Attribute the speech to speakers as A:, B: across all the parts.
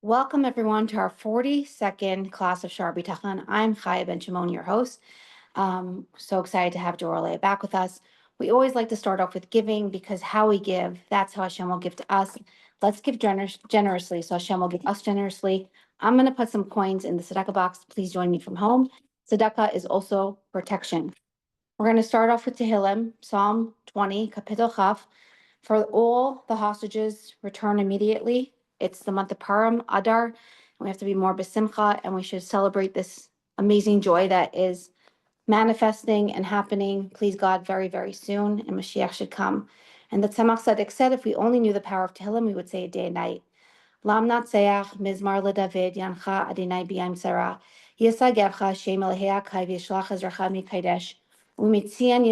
A: Welcome everyone to our 42nd class of Shar Habitachan. I'm Benjamin, your host. So excited to have Devorah Leah back with us. We always like to start off with giving because how we give, that's how Hashem will give to us. Let's give generously so Hashem will give us generously. I'm going to put some coins in the tzedakah box. Please join me from home. Tzedakah is also protection. We're going to start off with Tehillim, Psalm 20, Kapitel Chaf. For all the hostages, return immediately. It's the month of Purim, Adar, and we have to be more besimcha, and we should celebrate this amazing joy that is manifesting and happening, please God, very, very soon, and Mashiach should come. And the Tzemach Tzedek said if we only knew the power of Tehillim, we would say it day and night. Lam Natseach, Mizmar LeDavid, Yancha Adonai B'yam Sarah, Yisagevcha, Shem Elehea Kai V'yishlach Ezracha Mikadesh, Umitzian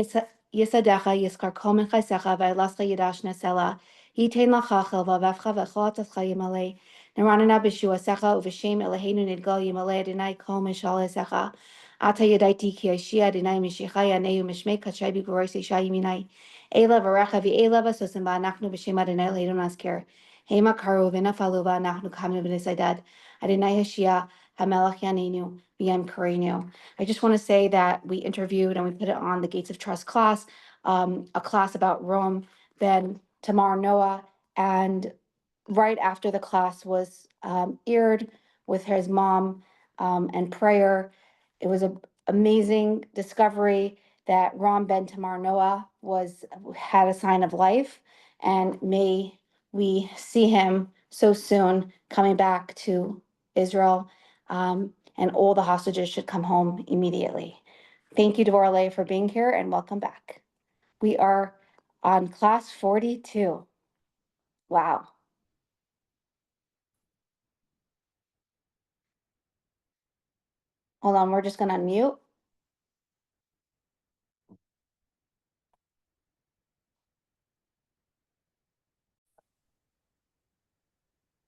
A: Yisadecha Yiskar Kol Min Chaisecha V'Ylascha Yidash Nesela, Yitain Lachachel V'Avevcha V'Chol Atzcha Yimalei, Neranana B'Shua Secha U'V'Shem Eloheinu Nidgal Yimalei Adonai Kol Mishal Secha, Ata Yadaiti Ki Yashia Adonai Mishichai Aneu Mishmei Kachai B'Goroi Seisha Yiminai, Ela V'Recha V'Ela V'Sosim V'Anachnu B'Shem Adonai Leinu Naskir, Hema Karu V'Nafalu V'Anachnu Kamnu B'Nisaydad, Adonai Hashia HaMelech Yanenu V'Yem Karenu. I just want to say that we interviewed and we put it on the Gates of Trust class, a class about Rome, then Tamar Noah, and right after the class was aired with his mom and prayer, it was an amazing discovery that Ram Ben Tamar Noah had a sign of life, and may we see him so soon coming back to Israel. And all the hostages should come home immediately. Thank you, Devorah Leah, for being here, and welcome back. We are on class 42. Wow. Hold on, we're just going to unmute.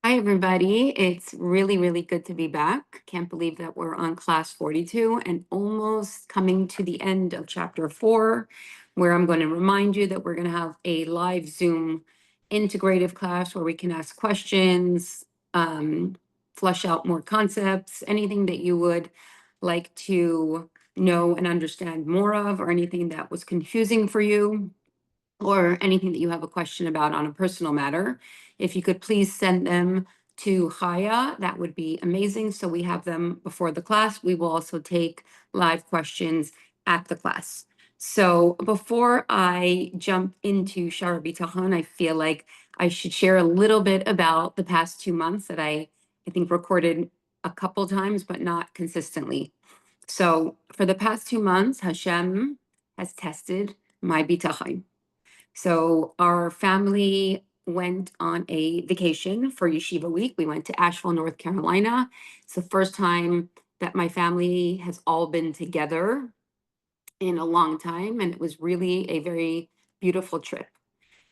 B: Hi, everybody. It's really, really good to be back. Can't believe that we're on class 42 and almost coming to the end of chapter 4, where I'm going to remind you that we're going to have a live Zoom integrative class where we can ask questions, flush out more concepts, anything that you would like to know and understand more of, or anything that was confusing for you, or anything that you have a question about on a personal matter. If you could please send them to Chaya, that would be amazing. So we have them before the class. We will also take live questions at the class. So before I jump into Shar Habitachan, I feel like I should share a little bit about the past 2 months that I think recorded a couple times, but not consistently. So for the past 2 months, Hashem has tested my Bitachon. So our family went on a vacation for Yeshiva week. We went to Asheville, North Carolina. It's the first time that my family has all been together in a long time, and it was really a very beautiful trip.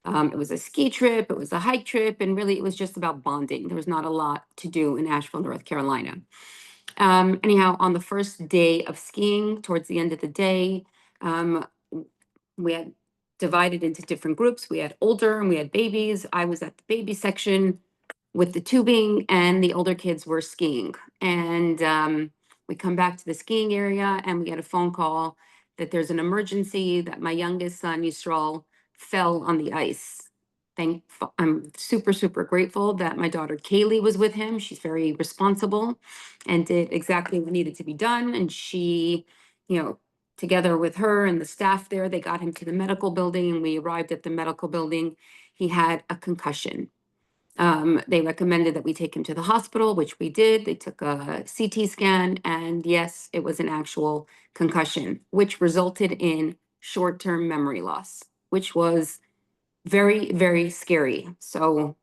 B: It was a ski trip, it was a hike trip, and really it was just about bonding. There was not a lot to do in Asheville, North Carolina. Anyhow, on the first day of skiing, towards the end of the day, we had divided into different groups. We had older and we had babies. I was at the baby section with the tubing, and the older kids were skiing. And we come back to the skiing area and we get a phone call that there's an emergency, that my youngest son, Yisrael, fell on the ice. I'm super, super grateful that my daughter Kaylee was with him. She's very responsible and did exactly what needed to be done. And she, together with her and the staff there, they got him to the medical building, and we arrived at the medical building. He had a concussion. They recommended that we take him to the hospital, which we did. They took a CT scan, and yes, it was an actual concussion, which resulted in short-term memory loss, which was very, very scary. So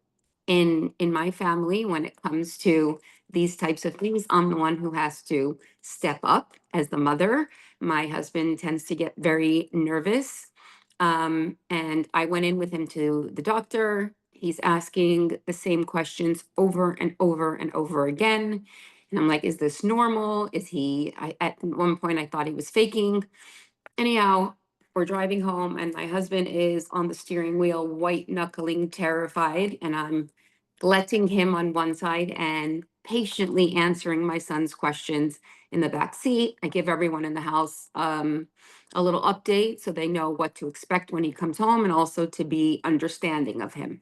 B: in my family, when it comes to these types of things, I'm the one who has to step up as the mother. My husband tends to get very nervous. And I went in with him to the doctor. He's asking the same questions over and over and over again. And I'm like, is this normal? At one point I thought he was faking. Anyhow, we're driving home and my husband is on the steering wheel, white knuckling, terrified. And I'm letting him on one side and patiently answering my son's questions in the back seat. I give everyone in the house a little update so they know what to expect when he comes home, and also to be understanding of him.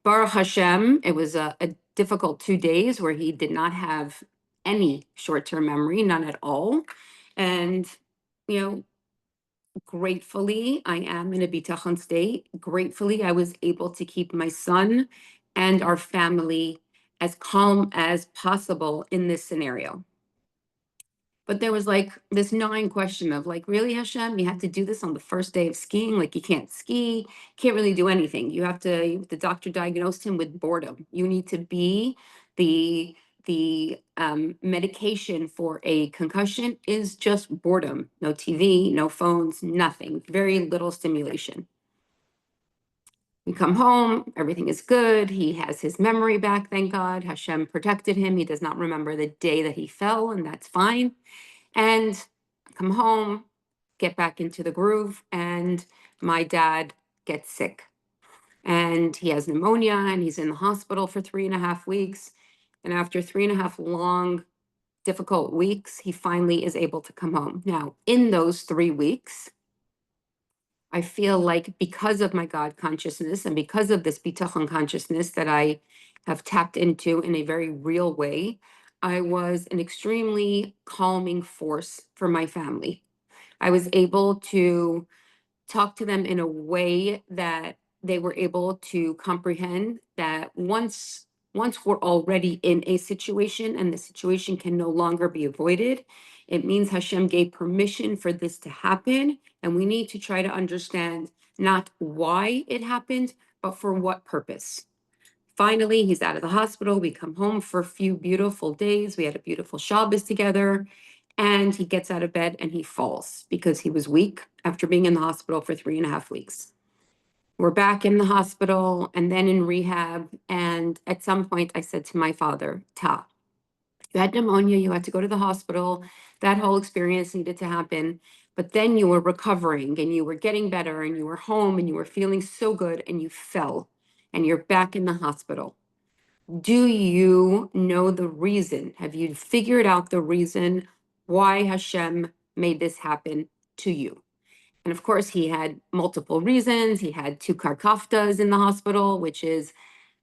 B: Baruch Hashem, it was a difficult 2 days where he did not have any short-term memory, none at all. And, you know, gratefully, I am in a Bitachon state. Gratefully, I was able to keep my son and our family as calm as possible in this scenario. But there was like this gnawing question of like, really, Hashem, you have to do this on the first day of skiing? Like, you can't ski, can't really do anything. The doctor diagnosed him with boredom. You need to be the medication for a concussion is just boredom. No TV, no phones, nothing, very little stimulation. We come home, everything is good. He has his memory back, thank God. Hashem protected him. He does not remember the day that he fell, and that's fine. And come home, get back into the groove, and my dad gets sick. And he has pneumonia, and he's in the hospital for 3.5 weeks. And after 3.5 long, difficult weeks, he finally is able to come home. Now, in those 3 weeks, I feel like because of my God consciousness and because of this Bitochon consciousness that I have tapped into in a very real way, I was an extremely calming force for my family. I was able to talk to them in a way that they were able to comprehend that once we're already in a situation and the situation can no longer be avoided, it means Hashem gave permission for this to happen, and we need to try to understand not why it happened, but for what purpose. Finally, he's out of the hospital. We come home for a few beautiful days. We had a beautiful Shabbos together, and he gets out of bed and he falls because he was weak after being in the hospital for 3.5 weeks. We're back in the hospital and then in rehab. And at some point I said to my father, Ta, you had pneumonia, you had to go to the hospital. That whole experience needed to happen. But then you were recovering and you were getting better and you were home and you were feeling so good and you fell and you're back in the hospital. Do you know the reason? Have you figured out the reason why Hashem made this happen to you? And of course, he had multiple reasons. He had 2 karkaftas in the hospital, which is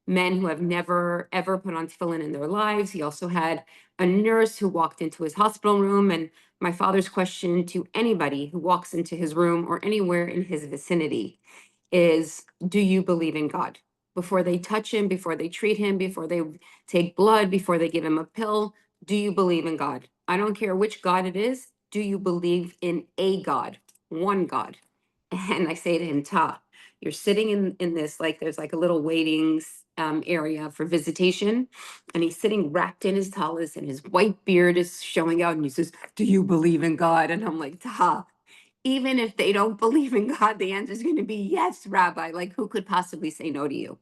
B: men who have never, ever put on tefillin in their lives. He also had a nurse who walked into his hospital room. And my father's question to anybody who walks into his room or anywhere in his vicinity is, do you believe in God? Before they touch him, before they treat him, before they take blood, before they give him a pill, do you believe in God? I don't care which God it is. Do you believe in a God, one God? And I say to him, Ta, you're sitting in this, like there's like a little waiting area for visitation. And he's sitting wrapped in his talis and his white beard is showing out. And he says, do you believe in God? And I'm like, Ta, even if they don't believe in God, the answer is going to be yes, Rabbi. Like, who could possibly say no to you?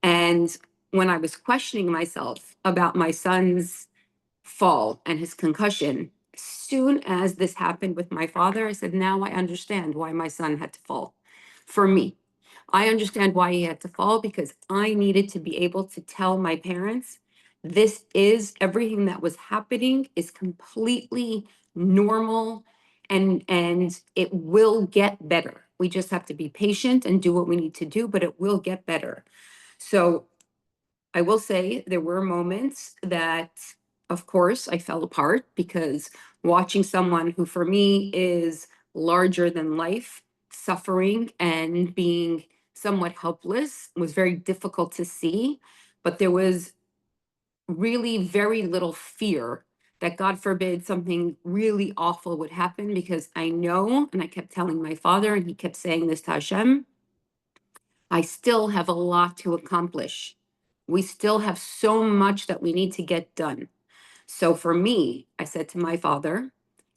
B: And when I was questioning myself about my son's fall and his concussion, as soon as this happened with my father, I said, now I understand why my son had to fall. For me, I understand why he had to fall, because I needed to be able to tell my parents, this is everything that was happening is completely normal, and it will get better. We just have to be patient and do what we need to do, but it will get better. So I will say there were moments that, of course, I fell apart, because watching someone who for me is larger than life suffering and being somewhat helpless was very difficult to see. But there was really very little fear that, God forbid, something really awful would happen, because I know, and I kept telling my father, and he kept saying this to Hashem, I still have a lot to accomplish. We still have so much that we need to get done. So for me, I said to my father,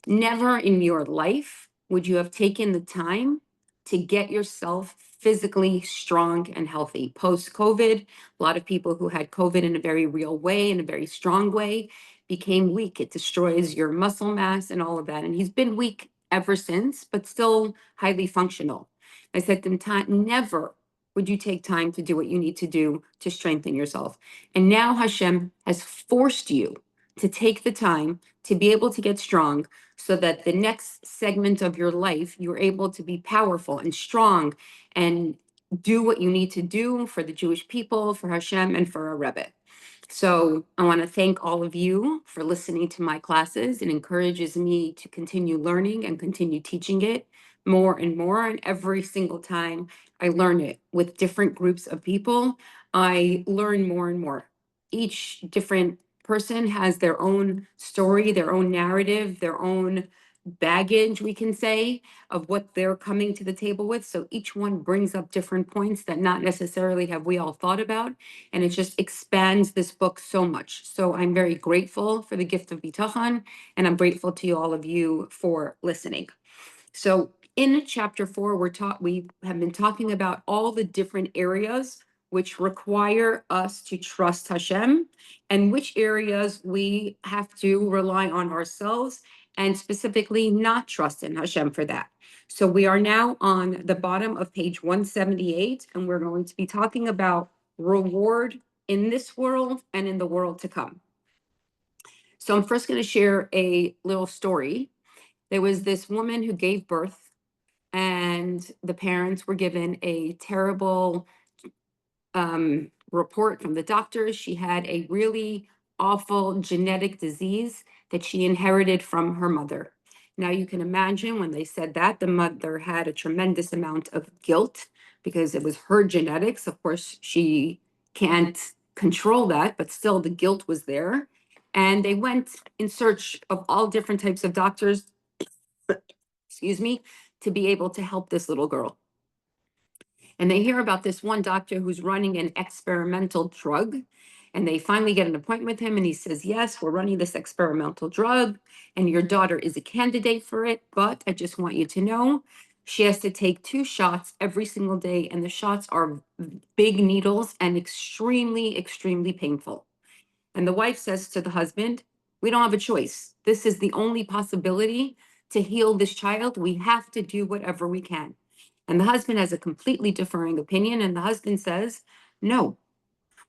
B: never in your life would you have taken the time to get yourself physically strong and healthy. Post-COVID, a lot of people who had COVID in a very real way, in a very strong way, became weak. It destroys your muscle mass and all of that. And he's been weak ever since, but still highly functional. I said to him, never would you take time to do what you need to do to strengthen yourself? And now Hashem has forced you to take the time to be able to get strong so that the next segment of your life, you're able to be powerful and strong and do what you need to do for the Jewish people, for Hashem, and for our Rebbe. So I want to thank all of you for listening to my classes. It encourages me to continue learning and continue teaching it more and more. And every single time I learn it with different groups of people, I learn more and more. Each different person has their own story, their own narrative, their own baggage, we can say, of what they're coming to the table with. So each one brings up different points that not necessarily have we all thought about. And it just expands this book so much. So I'm very grateful for the gift of Bitochon, and I'm grateful to all of you for listening. So in chapter 4, we have been talking about all the different areas which require us to trust Hashem, and which areas we have to rely on ourselves and specifically not trust in Hashem for that. So we are now on the bottom of page 178, and we're going to be talking about reward in this world and in the world to come. So I'm first going to share a little story. There was this woman who gave birth, and the parents were given a terrible report from the doctors. She had a really awful genetic disease that she inherited from her mother. Now you can imagine when they said that, the mother had a tremendous amount of guilt because it was her genetics. Of course, she can't control that, but still the guilt was there. And they went in search of all different types of doctors, excuse me, to be able to help this little girl. And they hear about this one doctor who's running an experimental drug. And they finally get an appointment with him, and he says, yes, we're running this experimental drug, and your daughter is a candidate for it. But I just want you to know, she has to take 2 shots every single day. And the shots are big needles and extremely, extremely painful. And the wife says to the husband, we don't have a choice. This is the only possibility to heal this child. We have to do whatever we can. And the husband has a completely differing opinion. And the husband says, no,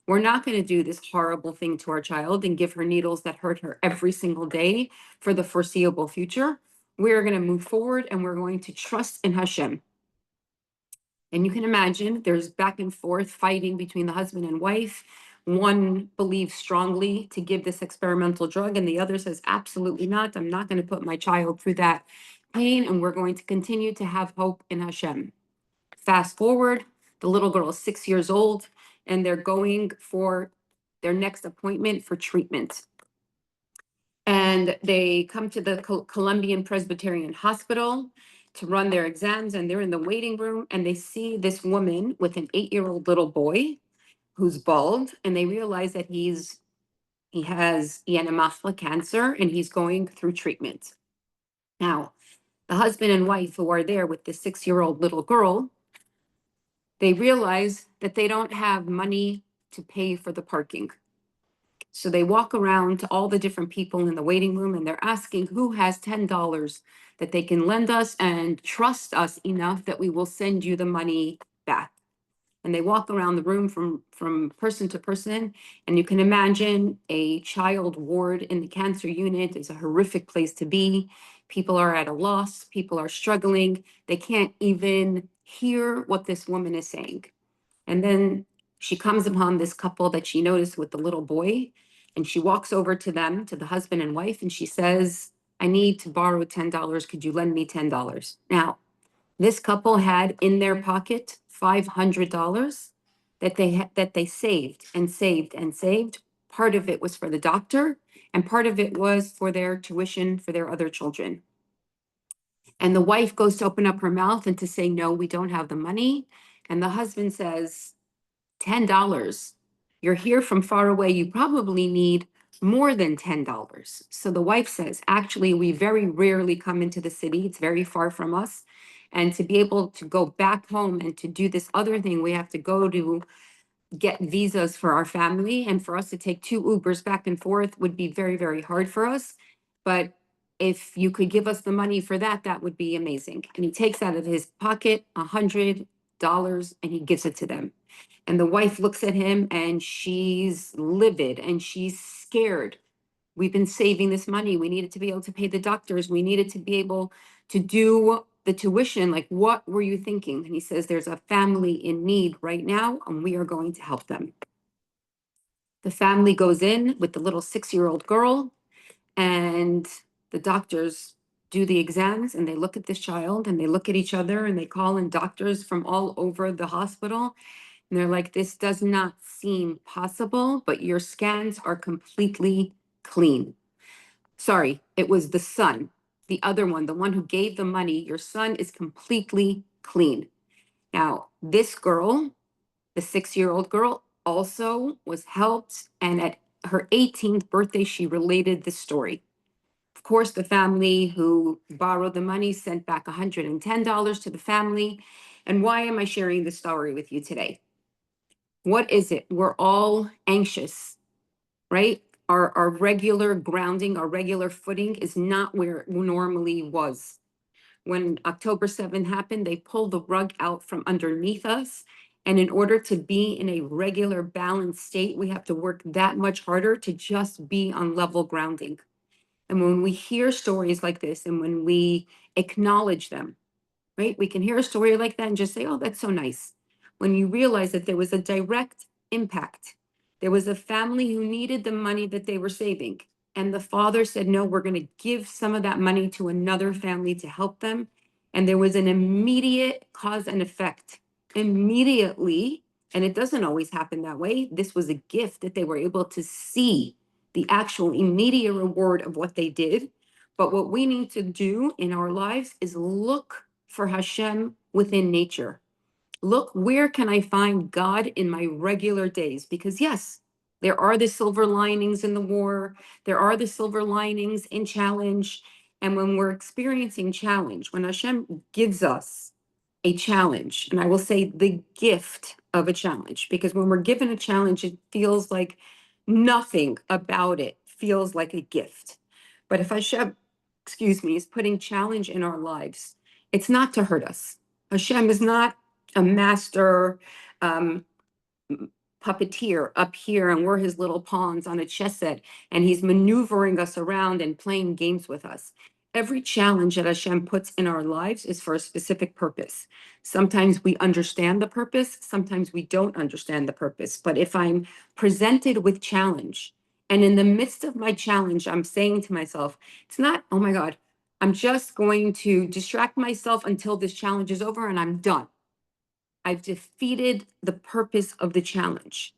B: we're not going to do this horrible thing to our child and give her needles that hurt her every single day for the foreseeable future. We're going to move forward, and we're going to trust in Hashem. And you can imagine there's back and forth fighting between the husband and wife. One believes strongly to give this experimental drug, and the other says, absolutely not. I'm not going to put my child through that pain, and we're going to continue to have hope in Hashem. Fast forward, the little girl is 6 years old, and they're going for their next appointment for treatment. And they come to the Columbian Presbyterian Hospital to run their exams, and they're in the waiting room, and they see this woman with an 8-year-old little boy who's bald, and they realize that he has endometrial cancer, and he's going through treatment. Now, the husband and wife who are there with the 6-year-old little girl, they realize that they don't have money to pay for the parking. So they walk around to all the different people in the waiting room, and they're asking who has $10 that they can lend us and trust us enough that we will send you the money back. And they walk around the room from person to person. And you can imagine a child ward in the cancer unit is a horrific place to be. People are at a loss. People are struggling. They can't even hear what this woman is saying. And then she comes upon this couple that she noticed with the little boy. And she walks over to them, to the husband and wife, and she says, I need to borrow $10. Could you lend me $10? Now, this couple had in their pocket $500 that they saved and saved and saved. Part of it was for the doctor, and part of it was for their tuition for their other children. And the wife goes to open up her mouth and to say, no, we don't have the money. And the husband says, $10. You're here from far away. You probably need more than $10. So the wife says, actually, we very rarely come into the city. It's very far from us. And to be able to go back home and to do this other thing, we have to go to get visas for our family. And for us to take 2 Ubers back and forth would be very, very hard for us. But if you could give us the money for that, that would be amazing. And he takes out of his pocket $100 dollars and he gives it to them. And the wife looks at him and she's livid and she's scared. We've been saving this money. We needed to be able to pay the doctors. We needed to be able to do the tuition. Like, what were you thinking? And he says, there's a family in need right now, and we are going to help them. The family goes in with the little 6-year-old girl, and the doctors do the exams, and they look at this child, and they look at each other, and they call in doctors from all over the hospital. And they're like, this does not seem possible, but your scans are completely clean. Sorry, it was the son, the other one, the one who gave the money. Your son is completely clean. Now, this girl, the 6-year-old girl, also was helped. And at her 18th birthday, she related the story. Of course, the family who borrowed the money sent back $110 to the family. And why am I sharing this story with you today? What is it? We're all anxious, right? Our regular grounding, our regular footing is not where it normally was. When October 7th happened, they pulled the rug out from underneath us. And in order to be in a regular balanced state, we have to work that much harder to just be on level grounding. And when we hear stories like this and when we acknowledge them, right? We can hear a story like that and just say, oh, that's so nice. When you realize that there was a direct impact, there was a family who needed the money that they were saving. And the father said, no, we're going to give some of that money to another family to help them. And there was an immediate cause and effect. Immediately, and it doesn't always happen that way. This was a gift that they were able to see the actual immediate reward of what they did. But what we need to do in our lives is look for Hashem within nature. Look, where can I find God in my regular days? Because yes, there are the silver linings in the war. There are the silver linings in challenge. And when we're experiencing challenge, when Hashem gives us a challenge, and I will say the gift of a challenge, because when we're given a challenge, it feels like nothing about it feels like a gift. But if Hashem, is putting challenge in our lives, it's not to hurt us. Hashem is not a master puppeteer up here, and we're his little pawns on a chess set, and he's maneuvering us around and playing games with us. Every challenge that Hashem puts in our lives is for a specific purpose. Sometimes we understand the purpose, sometimes we don't understand the purpose. But if I'm presented with challenge, and in the midst of my challenge, I'm saying to myself, it's not, oh my God, I'm just going to distract myself until this challenge is over and I'm done. I've defeated the purpose of the challenge.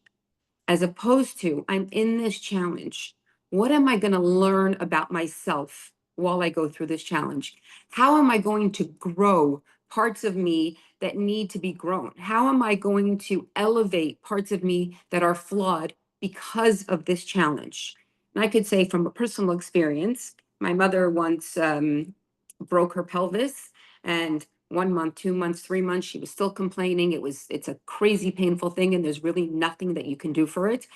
B: As opposed to, I'm in this challenge. What am I going to learn about myself while I go through this challenge? How am I going to grow parts of me that need to be grown? How am I going to elevate parts of me that are flawed because of this challenge? And I could say from a personal experience, my mother once broke her pelvis, and 1 month, 2 months, 3 months, she was still complaining. It's a crazy painful thing, and there's really nothing that you can do for it.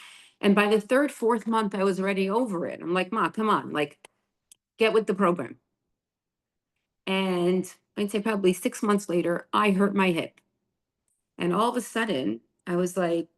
B: And by the 3rd, 4th month, I was already over it. I'm like, Ma, come on, like, get with the program. And I'd say probably 6 months later, I hurt my hip. And all of a sudden, I was like,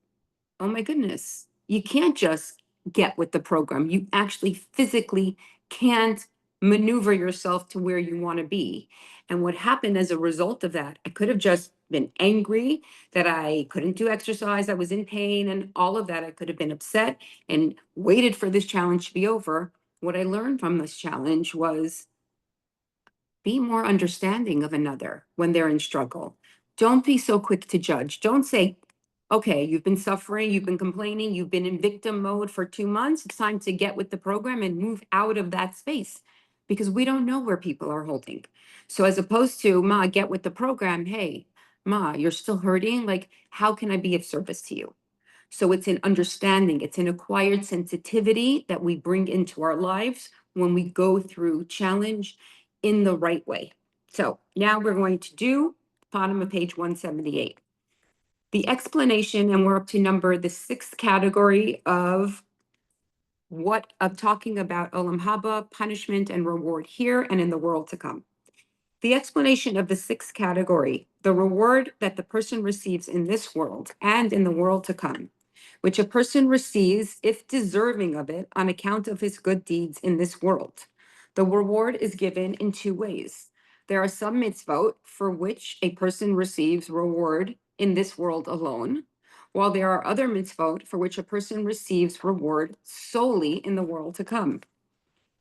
B: oh my goodness, you can't just get with the program. You actually physically can't maneuver yourself to where you want to be. And what happened as a result of that, I could have just been angry that I couldn't do exercise, I was in pain, and all of that. I could have been upset and waited for this challenge to be over. What I learned from this challenge was be more understanding of another when they're in struggle. Don't be so quick to judge. Don't say, okay, you've been suffering, you've been complaining, you've been in victim mode for 2 months. It's time to get with the program and move out of that space, because we don't know where people are holding. So as opposed to, Ma, get with the program. Hey, Ma, you're still hurting. Like, how can I be of service to you? So it's an understanding, it's an acquired sensitivity that we bring into our lives when we go through challenge in the right way. So now we're going to do bottom of page 178. The explanation, and we're up to the 6th category of talking about Olam Haba, punishment and reward here and in the world to come. The explanation of the sixth category, the reward that the person receives in this world and in the world to come, which a person receives if deserving of it on account of his good deeds in this world. The reward is given in two ways. There are some mitzvot for which a person receives reward in this world alone, while there are other mitzvot for which a person receives reward solely in the world to come.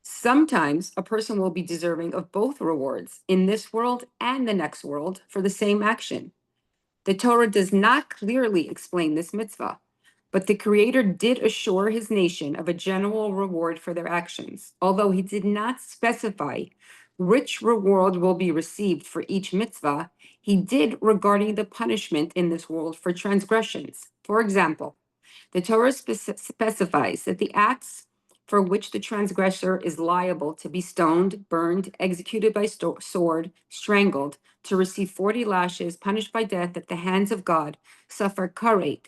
B: Sometimes a person will be deserving of both rewards in this world and the next world for the same action. The Torah does not clearly explain this mitzvah, but the Creator did assure his nation of a general reward for their actions, although he did not specify which reward will be received for each mitzvah. He did regarding the punishment in this world for transgressions. For example, the Torah specifies that the acts for which the transgressor is liable to be stoned, burned, executed by sword, strangled, to receive 40 lashes, punished by death at the hands of God, suffer karet,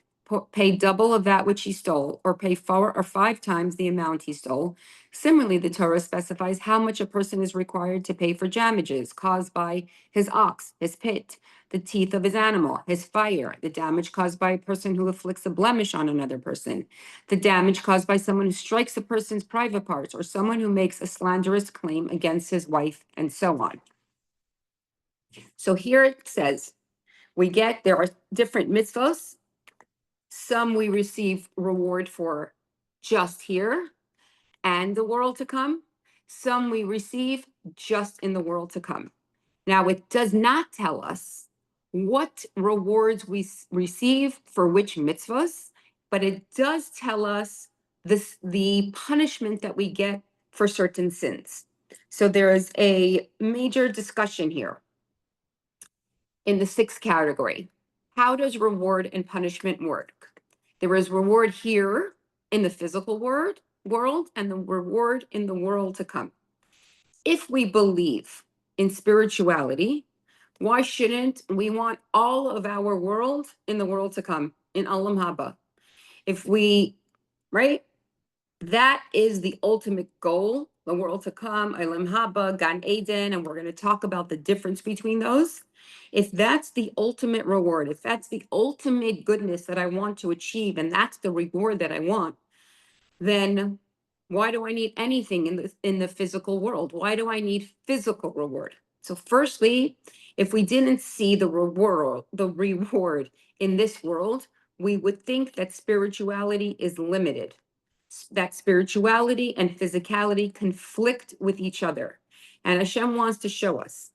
B: pay double of that which he stole, or pay 4 or 5 times the amount he stole. Similarly, the Torah specifies how much a person is required to pay for damages caused by his ox, his pit, the teeth of his animal, his fire, the damage caused by a person who inflicts a blemish on another person, the damage caused by someone who strikes a person's private parts, or someone who makes a slanderous claim against his wife, and so on. So here it says, there are different mitzvos. Some we receive reward for just here and the world to come. Some we receive just in the world to come. Now, it does not tell us what rewards we receive for which mitzvahs, but it does tell us the punishment that we get for certain sins. So there is a major discussion here in the sixth category. How does reward and punishment work? There is reward here in the physical world and the reward in the world to come. If we believe in spirituality, why shouldn't we want all of our world in the world to come, in Olam Haba? Right? That is the ultimate goal, the world to come, Olam Haba, Gan Eden, and we're going to talk about the difference between those. If that's the ultimate reward, if that's the ultimate goodness that I want to achieve, and that's the reward that I want, then why do I need anything in the physical world? Why do I need physical reward? So firstly, if we didn't see the reward in this world, we would think that spirituality is limited, that spirituality and physicality conflict with each other. And Hashem wants to show us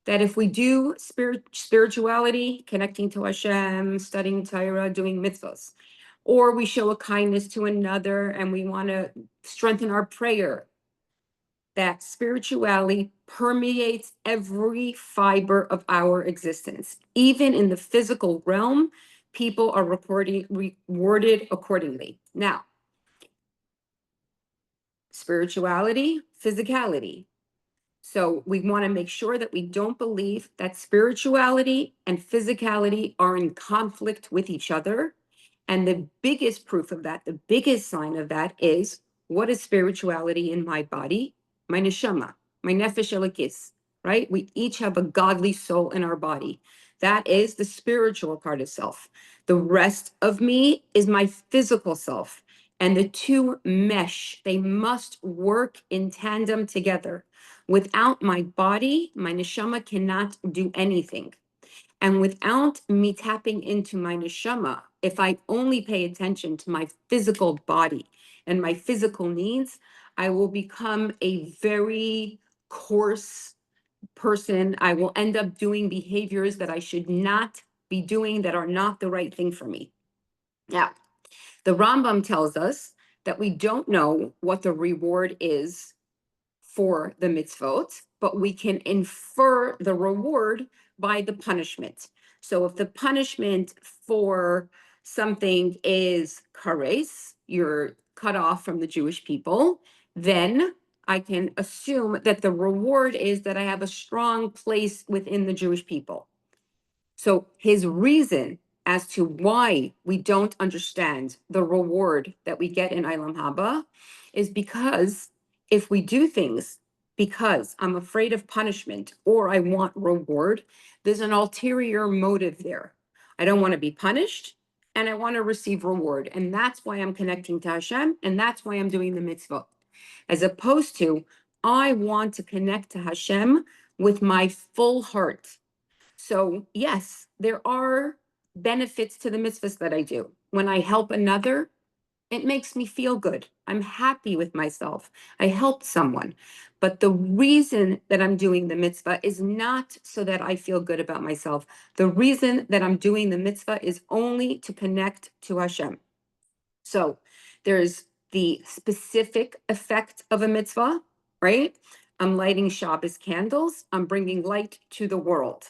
B: that if we do spirituality, connecting to Hashem, studying Torah, doing mitzvahs, or we show a kindness to another and we want to strengthen our prayer, that spirituality permeates every fiber of our existence. Even in the physical realm, people are rewarded accordingly. Now, spirituality, physicality. So we want to make sure that we don't believe that spirituality and physicality are in conflict with each other. And the biggest proof of that, the biggest sign of that is, what is spirituality in my body? My neshama, my nefesh elokis, right? We each have a godly soul in our body. That is the spiritual part of self. The rest of me is my physical self. And the two mesh, they must work in tandem together. Without my body, my neshama cannot do anything. And without me tapping into my neshama, if I only pay attention to my physical body and my physical needs, I will become a very coarse person. I will end up doing behaviors that I should not be doing, that are not the right thing for me. Now, the Rambam tells us that we don't know what the reward is for the mitzvot, but we can infer the reward by the punishment. So if the punishment for something is kares, you're cut off from the Jewish people, then I can assume that the reward is that I have a strong place within the Jewish people. So his reason as to why we don't understand the reward that we get in Olam Haba is because if we do things because I'm afraid of punishment or I want reward, there's an ulterior motive there. I don't want to be punished and I want to receive reward. And that's why I'm connecting to Hashem, and that's why I'm doing the mitzvah. As opposed to, I want to connect to Hashem with my full heart. So yes, there are benefits to the mitzvahs that I do. When I help another, it makes me feel good. I'm happy with myself. I helped someone. But the reason that I'm doing the mitzvah is not so that I feel good about myself. The reason that I'm doing the mitzvah is only to connect to Hashem. So there's the specific effect of a mitzvah, right? I'm lighting Shabbos candles. I'm bringing light to the world.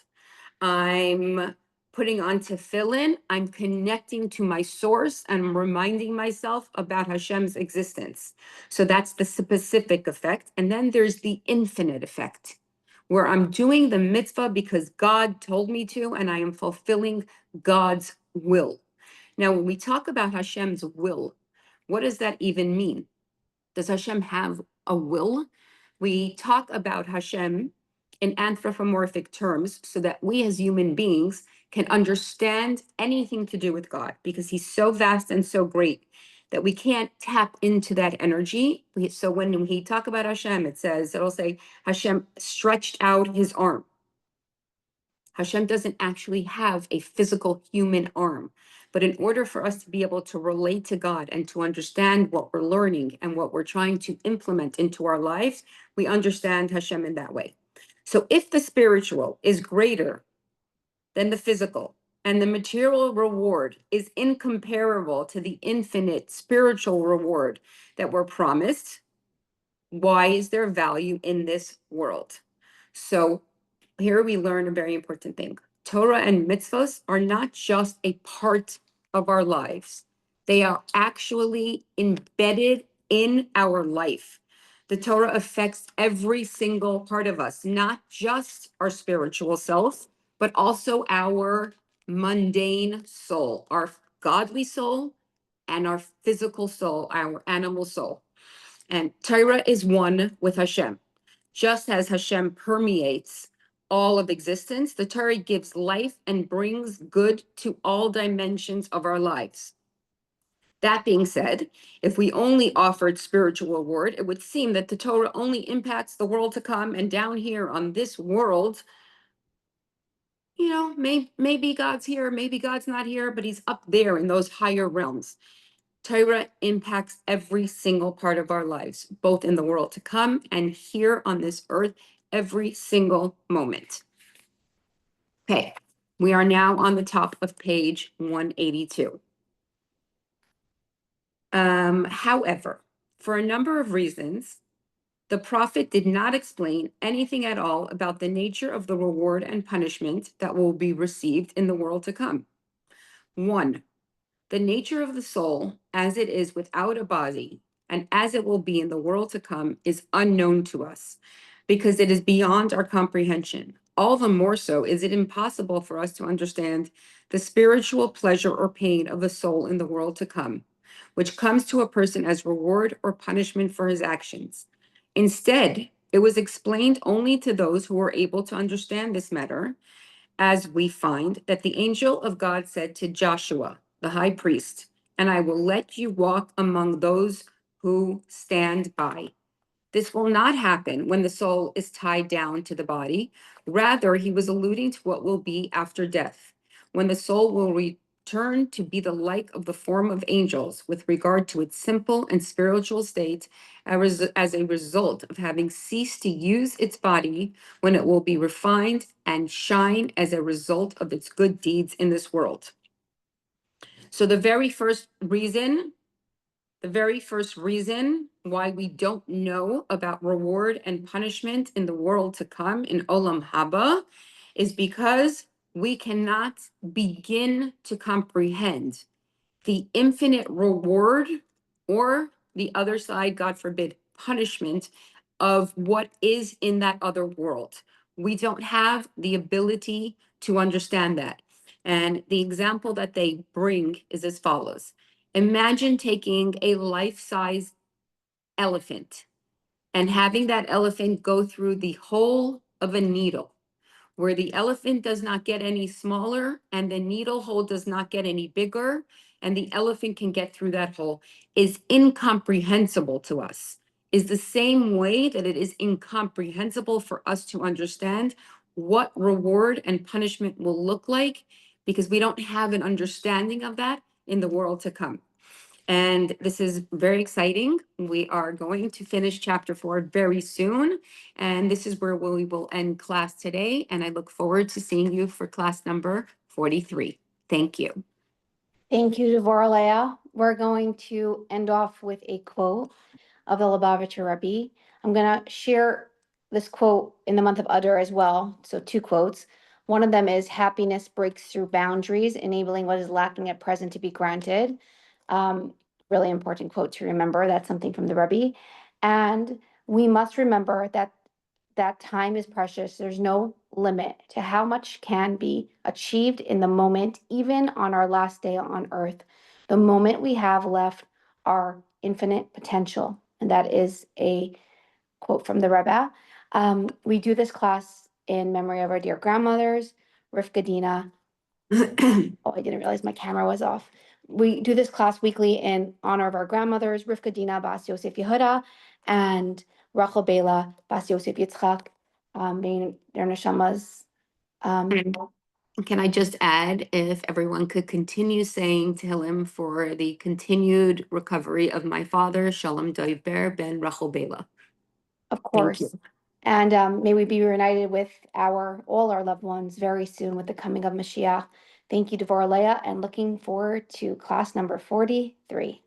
B: I'm putting on tefillin. I'm connecting to my source and I'm reminding myself about Hashem's existence. So that's the specific effect. And then there's the infinite effect, where I'm doing the mitzvah because God told me to, and I am fulfilling God's will. Now, when we talk about Hashem's will, what does that even mean? Does Hashem have a will? We talk about Hashem in anthropomorphic terms so that we as human beings can understand anything to do with God, because he's so vast and so great that we can't tap into that energy. So when we talk about Hashem, it'll say Hashem stretched out his arm. Hashem doesn't actually have a physical human arm. But in order for us to be able to relate to God and to understand what we're learning and what we're trying to implement into our lives, we understand Hashem in that way. So if the spiritual is greater than the physical, and the material reward is incomparable to the infinite spiritual reward that we're promised, why is there value in this world? So here we learn a very important thing. Torah and mitzvahs are not just a part of our lives. They are actually embedded in our life. The Torah affects every single part of us, not just our spiritual self, but also our mundane soul, our godly soul, and our physical soul, our animal soul. And Torah is one with Hashem. Just as Hashem permeates all of existence, the Torah gives life and brings good to all dimensions of our lives. That being said, if we only offered spiritual reward, it would seem that the Torah only impacts the world to come, and down here on this world, maybe God's here, maybe God's not here, but he's up there in those higher realms. Torah impacts every single part of our lives, both in the world to come and here on this earth, every single moment. Okay, we are now on the top of page 182. However, for a number of reasons, the prophet did not explain anything at all about the nature of the reward and punishment that will be received in the world to come. 1, the nature of the soul as it is without a body and as it will be in the world to come is unknown to us because it is beyond our comprehension. All the more so is it impossible for us to understand the spiritual pleasure or pain of the soul in the world to come, which comes to a person as reward or punishment for his actions. Instead, it was explained only to those who were able to understand this matter, as we find that the angel of God said to Joshua, the high priest, "And I will let you walk among those who stand by." This will not happen when the soul is tied down to the body. Rather, he was alluding to what will be after death, when the soul will return to be the like of the form of angels with regard to its simple and spiritual state as a result of having ceased to use its body, when it will be refined and shine as a result of its good deeds in this world. So the very first reason why we don't know about reward and punishment in the world to come, in Olam Haba, is because we cannot begin to comprehend the infinite reward, or the other side, God forbid, punishment of what is in that other world. We don't have the ability to understand that. And the example that they bring is as follows. Imagine taking a life-size elephant and having that elephant go through the hole of a needle, where the elephant does not get any smaller and the needle hole does not get any bigger, and the elephant can get through that hole, is incomprehensible to us, is the same way that it is incomprehensible for us to understand what reward and punishment will look like, because we don't have an understanding of that in the world to come. And this is very exciting. We are going to finish chapter 4 very soon. And this is where we will end class today. And I look forward to seeing you for class number 43. Thank you.
A: Thank you, Devorah Leah. We're going to end off with a quote of the Lubavitcher Rebbe. I'm going to share this quote in the month of Adar as well. So 2 quotes. One of them is, happiness breaks through boundaries, enabling what is lacking at present to be granted. Really important quote to remember. That's something from the Rebbe. And we must remember that time is precious. There's no limit to how much can be achieved in the moment, even on our last day on earth. The moment we have left our infinite potential. And that is a quote from the Rebbe. We do this class in memory of our dear grandmothers, Rivka Dina. Oh, I didn't realize my camera was off. We do this class weekly in honor of our grandmothers, Rivka Dina Bas Yosef Yehuda and Rachel Bela Bas Yosef Yitzchak, being their neshamas.
B: Can I just add, if everyone could continue saying Tehillim for the continued recovery of my father, Shalom Doiber ben Rachel Bela.
A: Of
B: Thank you.
A: course. And may we be reunited with all our loved ones very soon with the coming of Mashiach. Thank you, Devorah Leah, and looking forward to class number 43.